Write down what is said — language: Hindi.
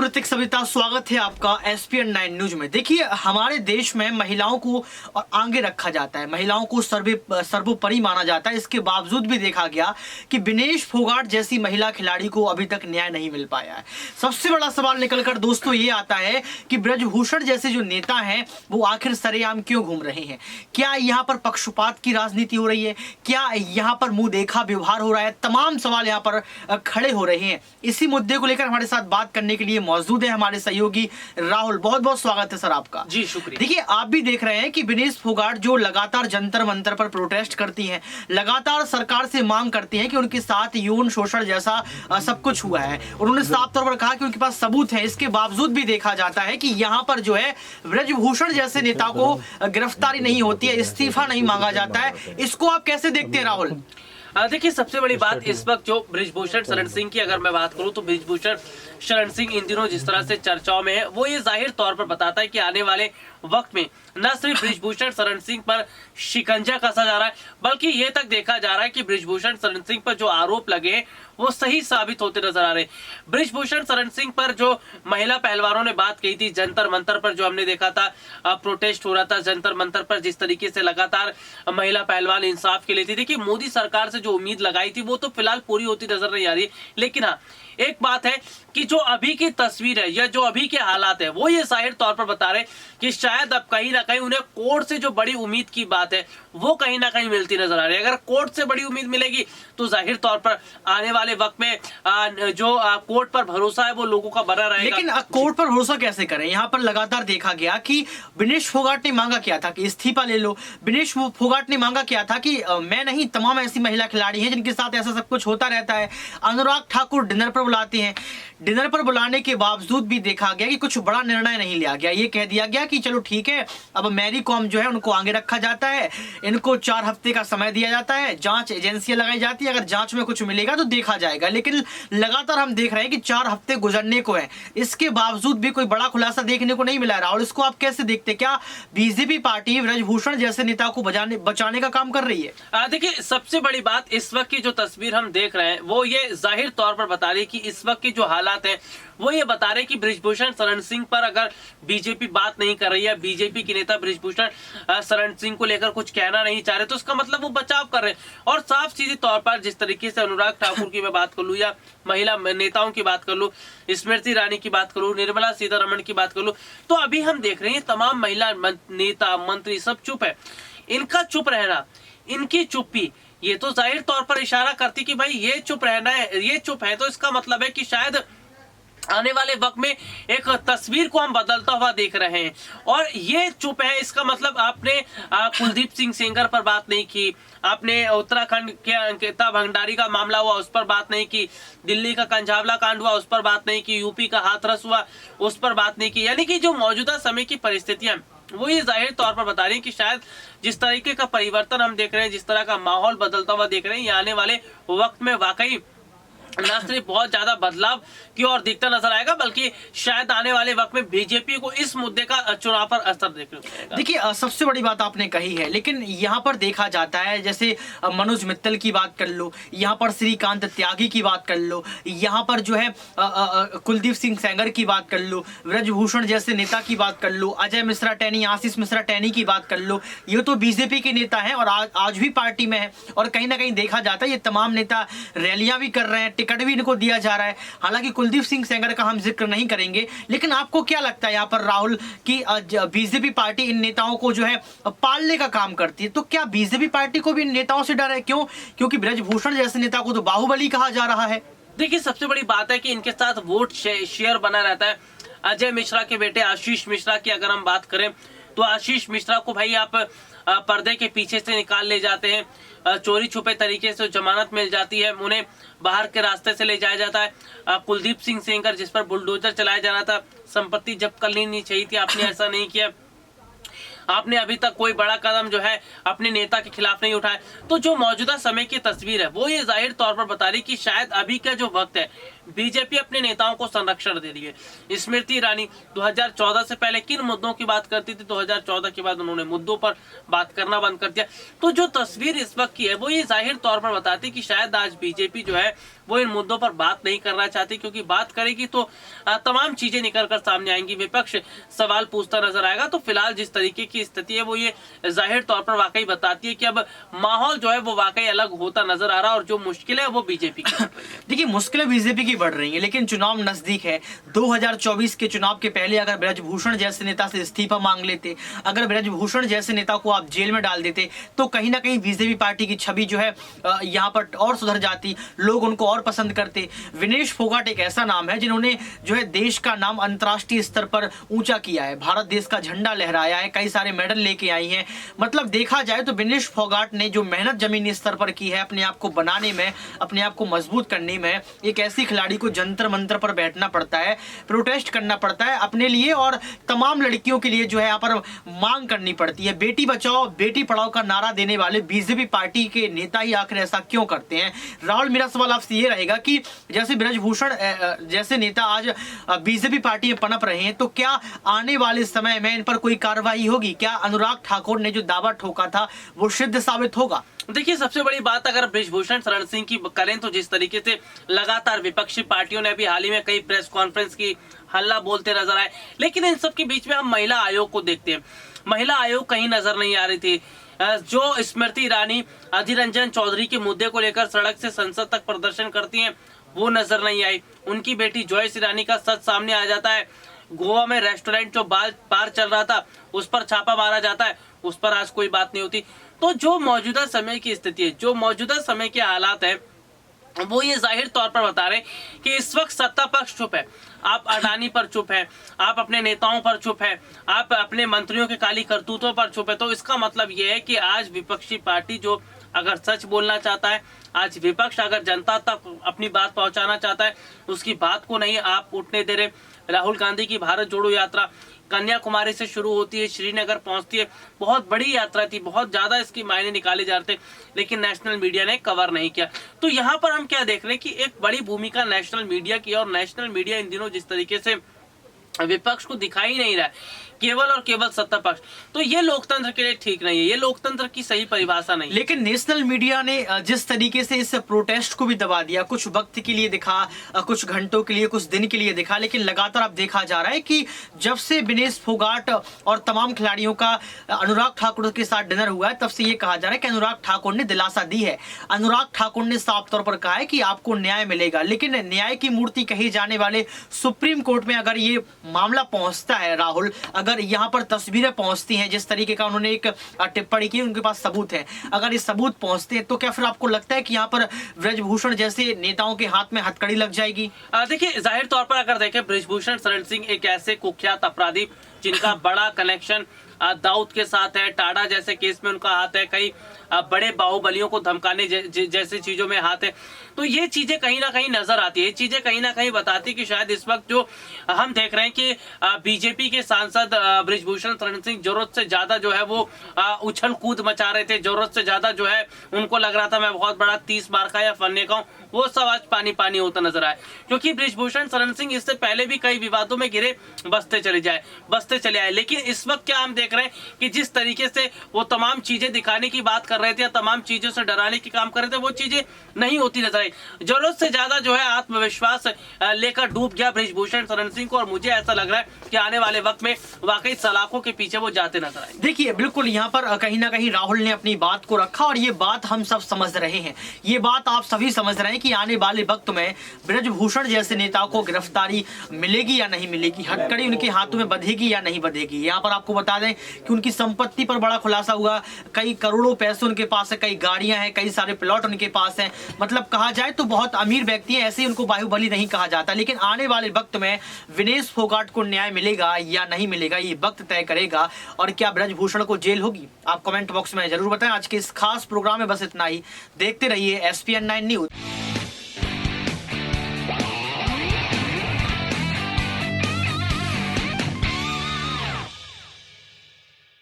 ऋतिक सविता, स्वागत है आपका SPN 9 न्यूज में। देखिए, हमारे देश में महिलाओं को आगे रखा जाता है, महिलाओं को सर्वोपरि माना जाता है। इसके बावजूद भी देखा गया कि विनेश फोगाट जैसी महिला खिलाड़ी को अभी तक न्याय नहीं मिल पाया है। सबसे बड़ा सवाल निकलकर दोस्तों ये आता है कि ब्रजभूषण जैसे जो नेता हैं वो आखिर सरेआम क्यों घूम रहे हैं? क्या यहाँ पर पक्षपात की राजनीति हो रही है? क्या यहाँ पर मुंह देखा व्यवहार हो रहा है? तमाम सवाल यहाँ पर खड़े हो रहे हैं। इसी मुद्दे को लेकर हमारे साथ बात करने के लिए मौजूद है हमारे सहयोगी राहुल। बहुत बहुत स्वागत है सर आपका। जी शुक्रिया। देखिए, आप भी देख रहे हैं कि विनेश फोगाट जो लगातार जंतर मंतर पर प्रोटेस्ट करती हैं, लगातार सरकार से मांग करती हैं कि उनके साथ यौन शोषण जैसा सब कुछ हुआ है। उन्होंने साफ तौर पर कहा कि उनके पास सबूत है। इसके बावजूद भी देखा जाता है कि यहाँ पर जो है ब्रजभूषण जैसे नेता को गिरफ्तारी नहीं होती है, इस्तीफा नहीं मांगा जाता है। इसको आप कैसे देखते हैं राहुल? देखिए, सबसे बड़ी बात इस वक्त जो बृजभूषण शरण सिंह की अगर मैं बात करूं तो बृजभूषण शरण सिंह इन दिनों जिस तरह से चर्चाओं में है वो ये जाहिर तौर पर बताता है कि आने वाले वक्त में न सिर्फ बृजभूषण शरण सिंह पर शिकंजा कसा जा रहा है बल्कि ये तक देखा जा रहा है कि बृजभूषण शरण सिंह पर जो आरोप लगे हैं वो सही साबित होते नजर आ रहे हैं। बृजभूषण शरण सिंह पर जो महिला पहलवानों ने बात कही थी जंतर मंतर पर, जो हमने देखा था प्रोटेस्ट हो रहा था जंतर मंतर पर, जिस तरीके से लगातार महिला पहलवान इंसाफ के लिए थी। देखिए, मोदी सरकार से जो उम्मीद लगाई थी वो तो फिलहाल पूरी होती नजर नहीं आ रही, लेकिन हाँ एक बात है कि जो अभी की तस्वीर है या जो अभी के हालात है वो ये जाहिर तौर पर बता रहे कि शायद अब कहीं ना कहीं उन्हें कोर्ट से जो बड़ी उम्मीद की बात है वो कहीं ना कहीं मिलती नजर आ रही है। अगर कोर्ट से बड़ी उम्मीद मिलेगी तो जाहिर तौर पर आने वाले वक्त में जो कोर्ट पर भरोसा है वो लोगों का बना रहेगा। लेकिन कोर्ट पर भरोसा कैसे करें? यहाँ पर लगातार देखा गया कि विनेश फोगाट ने मांगा क्या था कि इस्तीफा ले लो। विनेश फोगाट ने मांगा क्या था कि मैं नहीं, तमाम ऐसी महिला खिलाड़ी हैं जिनके साथ ऐसा सब कुछ होता रहता है। अनुराग ठाकुर डिनर पर बुलाते हैं, डिनर पर बुलाने के बावजूद भी देखा गया कि कुछ बड़ा निर्णय नहीं लिया गया। ये कह दिया गया कि चलो ठीक है, अब मैरी कॉम जो है उनको आगे रखा जाता है, इनको 4 हफ्ते का समय दिया जाता है, जांच एजेंसियां लगाई जाती है, अगर जांच में कुछ मिलेगा तो देखा जाएगा। लेकिन लगातार हम देख रहे हैं कि 4 हफ्ते गुजरने को है, इसके बावजूद भी कोई बड़ा खुलासा देखने को नहीं मिला। राहुल, इसको आप कैसे देखते? क्या बीजेपी पार्टी ब्रजभूषण जैसे नेता को बचाने का काम कर रही है? देखिए, सबसे बड़ी बात इस वक्त की जो तस्वीर हम देख रहे हैं वो ये जाहिर तौर पर बता रही है कि इस वक्त की जो हालात है वो ये बता रहे कि बृजभूषण शरण सिंह पर अगर बीजेपी बात नहीं कर रही है, बीजेपी के नेता बृजभूषण शरण सिंह को लेकर कुछ कहना नहीं चाह रहे, तो उसका मतलब वो बचाव कर रहे हैं। और साफ सीधे तौर पर जिस तरीके से अनुराग ठाकुर की मैं बात कर लूं या महिला नेताओं की बात कर लूं, स्मृति ईरानी की बात करूं, निर्मला सीतारमण की बात कर लूं, तो अभी हम देख रहे हैं तमाम महिला नेता मंत्री सब चुप है। इनका चुप रहना, इनकी चुप्पी, ये तो जाहिर तौर पर इशारा करती कि भाई ये चुप रहना है, ये चुप है, तो इसका मतलब है कि शायद आने वाले वक्त में एक तस्वीर को हम बदलता हुआ देख रहे हैं। और ये चुप है, इसका मतलब आपने कुलदीप सिंह सेंगर पर बात नहीं की, आपने उत्तराखंड के अंकिता भंडारी का मामला हुआ उस पर बात नहीं की, दिल्ली का कंझावला कांड हुआ उस पर बात नहीं की, यूपी का हाथरस हुआ उस पर बात नहीं की। यानी कि जो मौजूदा समय की परिस्थितियां वो ये जाहिर तौर पर बता रही है कि शायद जिस तरीके का परिवर्तन हम देख रहे हैं, जिस तरह का माहौल बदलता हुआ देख रहे हैं, ये आने वाले वक्त में वाकई न सिर्फ बहुत ज्यादा बदलाव की ओर दिखता नजर आएगा बल्कि शायद आने वाले वक्त में बीजेपी को इस मुद्दे का चुनाव पर असर देखने को मिलेगा। देखिए, सबसे बड़ी बात आपने कही है, लेकिन यहाँ पर देखा जाता है जैसे मनोज मित्तल की बात कर लो, यहाँ पर श्रीकांत त्यागी की बात कर लो, यहाँ पर जो है कुलदीप सिंह सेंगर की बात कर लो, ब्रजभूषण जैसे नेता की बात कर लो, अजय मिश्रा टैनी, आशीष मिश्रा टैनी की बात कर लो, ये तो बीजेपी के नेता हैं और आज भी पार्टी में है। और कहीं ना कहीं देखा जाता है ये तमाम नेता रैलियां भी कर रहे हैं, टिकट भी इनको दिया जा रहा है। हालांकि कुलदीप सिंह सेंगर का हम जिक्र नहीं करेंगे, लेकिन आपको क्या लगता है यहाँ पर राहुल कि बीजेपी पार्टी इन नेताओं को जो है पालने का काम करती है? तो क्या बीजेपी पार्टी को भी इन नेताओं से डर है? क्यों? क्योंकि ब्रजभूषण जैसे नेता को तो बाहुबली कहा जा रहा है। देखिए, सबसे बड़ी बात है कि इनके साथ वोट शेयर बना रहता है। अजय मिश्रा के बेटे आशीष मिश्रा की अगर हम बात करें तो आशीष मिश्रा को भाई आप पर्दे के पीछे से निकाल ले जाते हैं, चोरी छुपे तरीके से जमानत मिल जाती है, उन्हें बाहर के रास्ते से ले जाया जाता है। कुलदीप सिंह सेंगर जिस पर बुलडोजर चलाया जा रहा था, संपत्ति जब्त कर लेनी चाहिए थी, आपने ऐसा नहीं किया, आपने अभी तक कोई बड़ा कदम जो है अपने नेता के खिलाफ नहीं उठाया। तो जो मौजूदा समय की तस्वीर है वो ये जाहिर तौर पर बता रही कि शायद अभी का जो वक्त है बीजेपी अपने नेताओं को संरक्षण दे रही है। स्मृति ईरानी 2014 से पहले किन मुद्दों की बात करती थी, 2014 के बाद उन्होंने मुद्दों पर बात करना बंद कर दिया। तो जो तस्वीर इस वक्त की है वो ये जाहिर तौर पर बताती कि शायद आज बीजेपी जो है वो इन मुद्दों पर बात नहीं करना चाहती, क्योंकि बात करेगी तो तमाम चीजें निकल कर सामने आएंगी, विपक्ष सवाल पूछता नजर आएगा। तो फिलहाल जिस तरीके की स्थिति है वो ये जाहिर तौर पर वाकई बताती है कि अब माहौल जो है वो वाकई अलग होता नजर आ रहा है और जो मुश्किल है वो बीजेपी की बढ़ रही है। देखिए, मुश्किलें बीजेपी की बढ़ रही हैं, लेकिन चुनाव नजदीक है। 2024 के चुनाव के पहले अगर ब्रजभूषण जैसे नेता से इस्तीफा मांग लेते, अगर ब्रजभूषण जैसे नेता को आप जेल में डाल देते, तो कहीं ना कहीं बीजेपी पार्टी की छवि जो है यहाँ पर और सुधर जाती, लोग उनको और पसंद करते। विनेश फोगाट एक ऐसा नाम है जिन्होंने जो है देश का नाम अंतर्राष्ट्रीय स्तर पर ऊंचा किया है, भारत देश का झंडा लहराया है, कई सारे मेडल लेके आई हैं। मतलब देखा जाए तो विनेश फोगाट ने जो मेहनत जमीनी स्तर पर की है अपने आप को बनाने में, अपने आप को मजबूत करने में, एक ऐसी खिलाड़ी को जंतर मंतर पर बैठना पड़ता है, प्रोटेस्ट करना पड़ता है अपने लिए और तमाम लड़कियों के लिए जो है यहाँ पर मांग करनी पड़ती है। बेटी बचाओ बेटी पढ़ाओ का नारा देने वाले बीजेपी पार्टी के नेता ही आखिर ऐसा क्यों करते हैं? राहुल, मेरा सवाल आपसे ये रहेगा कि जैसे ब्रजभूषण जैसे नेता आज बीजेपी पार्टी में पनप रहे हैं, तो क्या आने वाले समय में इन पर कोई कार्रवाई होगी? क्या अनुराग ठाकुर ने जो दावा ठोका था वो सिद्ध साबित होगा? देखिए, सबसे बड़ी बात अगर ब्रजभूषण शरण सिंह की करें तो जिस तरीके से लगातार विपक्षी पार्टियों ने अभी हाल ही में कई प्रेस कॉन्फ्रेंस की हल्ला बोलते नजर आए, लेकिन इन सब के बीच में हम महिला आयोग को देखते हैं। महिला आयोग कहीं नजर नहीं आ रही थी। जो स्मृति ईरानी अधीर रंजन चौधरी के मुद्दे को लेकर सड़क से संसद तक प्रदर्शन करती हैं, वो नजर नहीं आई। उनकी बेटी जॉयस ईरानी का सच सामने आ जाता है। गोवा में रेस्टोरेंट जो बार चल रहा था उस पर छापा मारा जाता है, उस पर आज कोई बात नहीं होती। तो जो मौजूदा समय की स्थिति है, जो मौजूदा समय के हालात है, वो ये जाहिर तौर पर बता रहे कि इस वक्त सत्ता पक्ष चुप है। आप अडानी पर चुप है, आप अपने नेताओं पर चुप है, आप अपने मंत्रियों के काली करतूतों पर चुप है। तो इसका मतलब ये है कि आज विपक्षी पार्टी जो अगर सच बोलना चाहता है, आज विपक्ष अगर जनता तक अपनी बात पहुंचाना चाहता है, उसकी बात को नहीं आप उठने दे रहे। राहुल गांधी की भारत जोड़ो यात्रा कन्याकुमारी से शुरू होती है, श्रीनगर पहुंचती है, बहुत बड़ी यात्रा थी, बहुत ज्यादा इसकी मायने निकाले जा रहे थे, लेकिन नेशनल मीडिया ने कवर नहीं किया। तो यहाँ पर हम क्या देख रहे हैं कि एक बड़ी भूमिका नेशनल मीडिया की, और नेशनल मीडिया इन दिनों जिस तरीके से विपक्ष को दिखाई नहीं रहा है, केवल और केवल सत्ता पक्ष, तो ये लोकतंत्र के लिए ठीक नहीं है, ये लोकतंत्र की सही परिभाषा नहीं है। लेकिन नेशनल मीडिया ने जिस तरीके से इस प्रोटेस्ट को भी दबा दिया, कुछ वक्त के लिए दिखा, कुछ घंटों के लिए, कुछ दिन के लिए दिखा, लेकिन लगातार अब देखा जा रहा है कि जब से विनेश फोगाट और तमाम खिलाड़ियों का अनुराग ठाकुर के साथ डिनर हुआ है, तब से ये कहा जा रहा है कि अनुराग ठाकुर ने दिलासा दी है। अनुराग ठाकुर ने साफ तौर पर कहा है कि आपको न्याय मिलेगा, लेकिन न्याय की मूर्ति कही जाने वाले सुप्रीम कोर्ट में अगर ये मामला पहुंचता है, राहुल, अगर यहाँ पर तस्वीरें पहुंचती हैं, जिस तरीके का उन्होंने एक टिप्पणी की, उनके पास सबूत है, अगर ये सबूत पहुंचते हैं तो क्या फिर आपको लगता है कि यहाँ पर ब्रजभूषण जैसे नेताओं के हाथ में हथकड़ी लग जाएगी? देखिए, जाहिर तौर पर अगर देखें, ब्रजभूषण शरण सिंह एक ऐसे कुख्यात अपराधी जिनका बड़ा कनेक्शन दाऊद के साथ है, टाडा जैसे केस में उनका हाथ है, कई बड़े बाहुबलियों को धमकाने जैसी चीजों में हाथ है। तो ये चीजें कहीं ना कहीं नजर आती है, ये चीजें कहीं ना कहीं बताती कि शायद इस वक्त जो हम देख रहे हैं कि बीजेपी के सांसद ब्रजभूषण शरण सिंह जरूरत से ज्यादा जो है वो उछल कूद मचा रहे थे, जरूरत से ज्यादा जो है उनको लग रहा था मैं बहुत बड़ा 30 मार का या फन्ने का हूं, वो सब आज पानी पानी होता नजर आए। क्योंकि ब्रजभूषण शरण सिंह इससे पहले भी कई विवादों में घिरे, बसते चले आए, लेकिन इस वक्त क्या हम देख रहे हैं कि जिस तरीके से वो तमाम चीजें दिखाने की बात कर रहे थे या तमाम चीजों से डराने की काम कर रहे थे, वो चीजें नहीं होती नजर आई। जरूरत से ज्यादा जो है आत्मविश्वास लेकर डूब गया ब्रजभूषण शरण सिंह को, और मुझे ऐसा लग रहा है कि आने वाले वक्त में वाकई सलाखों के पीछे वो जाते नजर आए। देखिए, बिल्कुल यहाँ पर कहीं ना कहीं राहुल ने अपनी बात को रखा, और ये बात हम सब समझ रहे हैं, ये बात आप सभी समझ रहे हैं कि आने वाले वक्त में ब्रजभूषण जैसे नेताओं को गिरफ्तारी मिलेगी या नहीं मिलेगी, हथकड़ी उनके हाथों में बंधेगी या नहीं बंधेगी। यहाँ पर आपको बता दें कि उनकी संपत्ति पर बड़ा खुलासा हुआ, कई करोड़ों पैसे उनके पास है, कई गाड़ियां हैं, कई सारे प्लॉट उनके पास हैं, मतलब कहा जाए तो बहुत अमीर व्यक्ति है, ऐसे उनको बाहुबली नहीं कहा जाता। लेकिन आने वाले वक्त में विनेश फोगाट को न्याय मिलेगा या नहीं मिलेगा, ये वक्त तय करेगा। और क्या ब्रजभूषण को जेल होगी, आप कमेंट बॉक्स में जरूर बताएं। आज के इस खास प्रोग्राम में बस इतना ही, देखते रहिए SPN9 न्यूज।